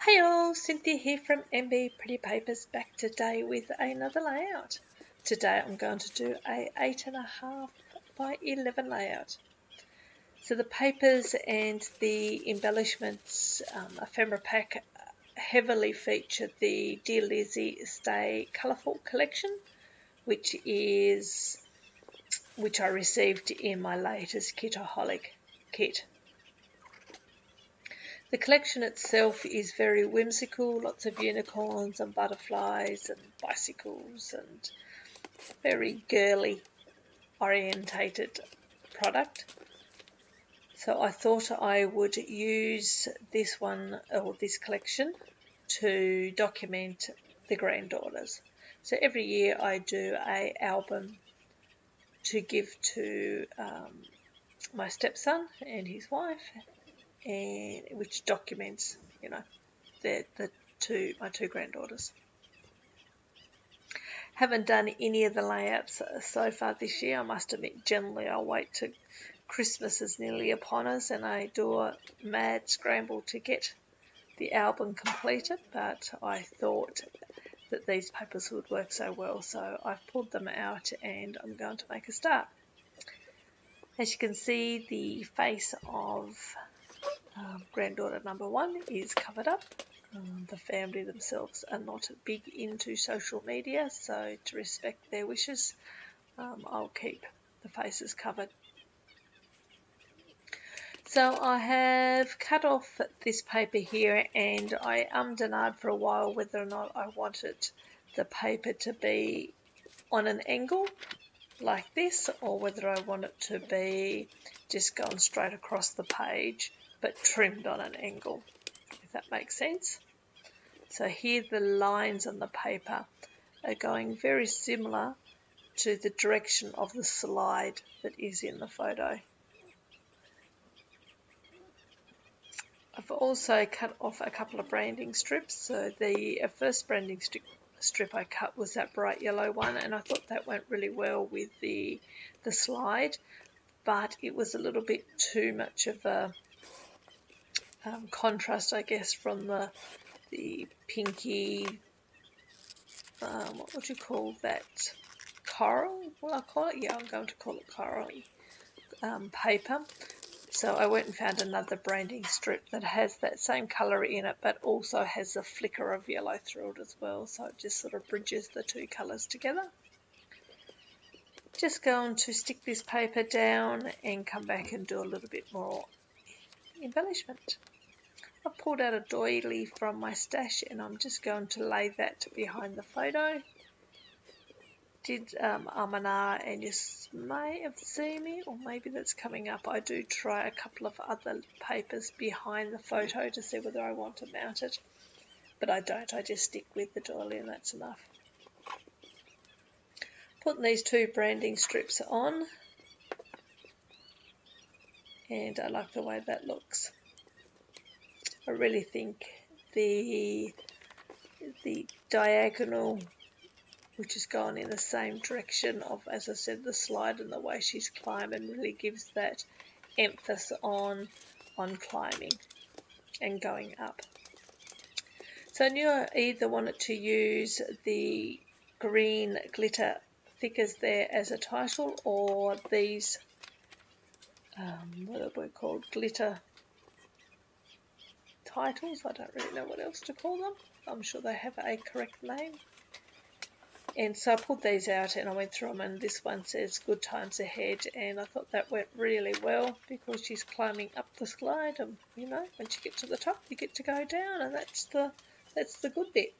Hey all, Cynthia here from MB Pretty Papers, back today with another layout. Today I'm going to do a 8.5 by 11 layout. So the papers and the embellishments ephemera pack heavily feature the Dear Lizzy Stay Colourful collection, which I received in my latest Kitaholic kit. The collection itself is very whimsical, lots of unicorns and butterflies and bicycles and very girly orientated product. So I thought I would use this one or this collection to document the granddaughters. So every year I do an album to give to my stepson and his wife, and which documents, my two granddaughters. Haven't done any of the layouts so far this year. I must admit, generally I'll wait till Christmas is nearly upon us and I do a mad scramble to get the album completed, but I thought that these papers would work so well, so I've pulled them out and I'm going to make a start. As you can see, the face of granddaughter number 1 is covered up. The family themselves are not big into social media, so to respect their wishes, I'll keep the faces covered. So I have cut off this paper here, and I ummed and ahed for a while whether or not I wanted the paper to be on an angle like this, or whether I want it to be just going straight across the page but trimmed on an angle, if that makes sense. So here the lines on the paper are going very similar to the direction of the slide that is in the photo. I've also cut off a couple of branding strips. So the first branding strip I cut was that bright yellow one, and I thought that went really well with the slide, but it was a little bit too much of a contrast, I guess, from the pinky, what would you call that, coral? Well, I call it, yeah, I'm going to call it corally paper. So I went and found another branding strip that has that same colour in it, but also has a flicker of yellow through it as well, so it just sort of bridges the two colours together. Just going to stick this paper down and come back and do a little bit more embellishment. I pulled out a doily from my stash and I'm just going to lay that behind the photo. Did and you may have seen it, or maybe that's coming up. I do try a couple of other papers behind the photo to see whether I want to mount it, but I don't. I just stick with the doily and that's enough. Putting these two branding strips on, and I like the way that looks. I really think the diagonal, which is going in the same direction of, as I said, the slide, and the way she's climbing really gives that emphasis on climbing and going up. So I knew I either wanted to use the green glitter thickers there as a title, or these, what are they called, glitter titles. I don't really know what else to call them. I'm sure they have a correct name. And so I pulled these out and I went through them, and this one says good times ahead, and I thought that went really well because she's climbing up the slide, and once you get to the top you get to go down, and that's the good bit.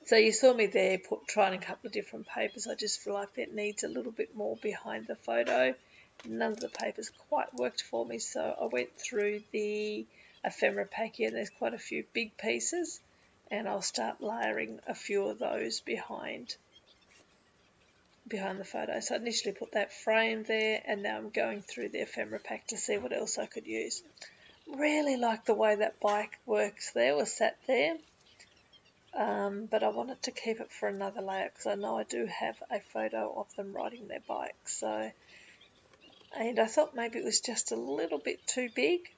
So you saw me there trying a couple of different papers. I just feel like that needs a little bit more behind the photo. None of the papers quite worked for me, so I went through the ephemera pack here. There's quite a few big pieces, and I'll start layering a few of those behind the photo. So I initially put that frame there, and now I'm going through the ephemera pack to see what else I could use. Really like the way that bike works there, or sat there, but I wanted to keep it for another layout because I know I do have a photo of them riding their bikes. And I thought maybe it was just a little bit too big,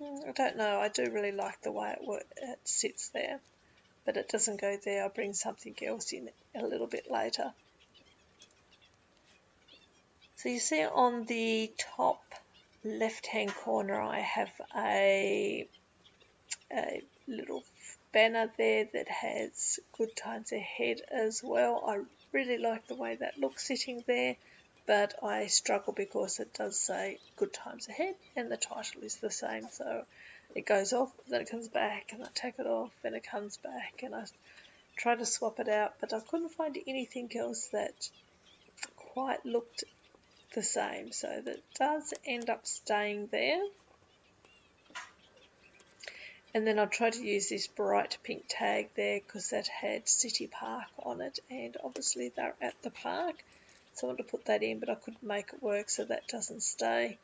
I don't know, I do really like the way it sits there, but it doesn't go there. I'll bring something else in a little bit later. So you see on the top left hand corner I have a little banner there that has Good Times Ahead as well. I really like the way that looks sitting there, but I struggle because it does say Good Times Ahead and the title is the same, so it goes off, then it comes back, and I take it off, and it comes back, and I try to swap it out, but I couldn't find anything else that quite looked the same, so that does end up staying there. And then I tried to use this bright pink tag there because that had City Park on it, and obviously they're at the park, so I wanted to put that in, but I couldn't make it work, so that doesn't stay.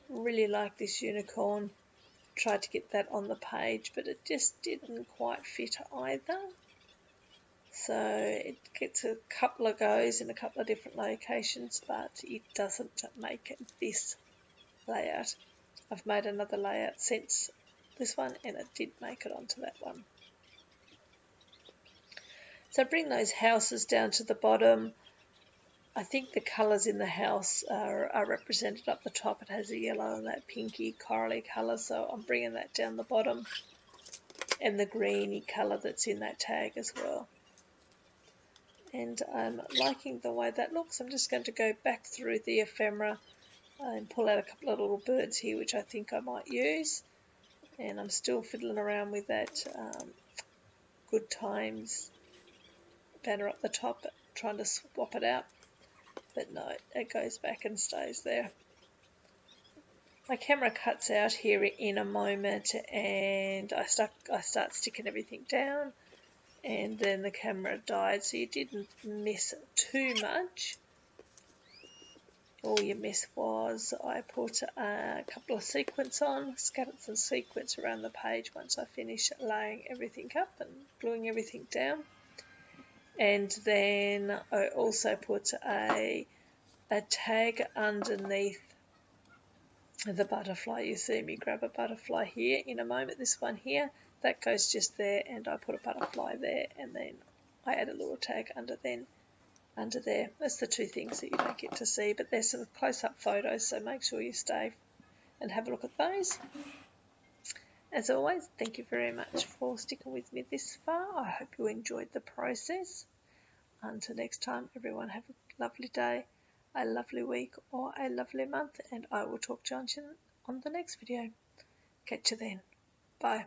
Really like this unicorn. Tried to get that on the page, but it just didn't quite fit either. So it gets a couple of goes in a couple of different locations, but it doesn't make this layout. I've made another layout since this one, and it did make it onto that one. So bring those houses down to the bottom. I think the colours in the house are represented up the top. It has a yellow and that pinky corally colour, so I'm bringing that down the bottom, and the greeny colour that's in that tag as well. And I'm liking the way that looks. I'm just going to go back through the ephemera and pull out a couple of little birds here which I think I might use. And I'm still fiddling around with that Good Times banner up the top, trying to swap it out, but no, it goes back and stays there. My camera cuts out here in a moment, and I start sticking everything down, and then the camera died, so you didn't miss too much. All you missed was I put a couple of sequins on, scattered some sequins around the page once I finished laying everything up and gluing everything down. And then I also put a tag underneath the butterfly. You see me grab a butterfly here in a moment, this one here, that goes just there, and I put a butterfly there, and then I add a little tag under there. That's the two things that you don't get to see, but there's some close-up photos, so make sure you stay and have a look at those. As always, thank you very much for sticking with me this far. I hope you enjoyed the process. Until next time, everyone have a lovely day, a lovely week, or a lovely month, and I will talk to you on the next video. Catch you then. Bye.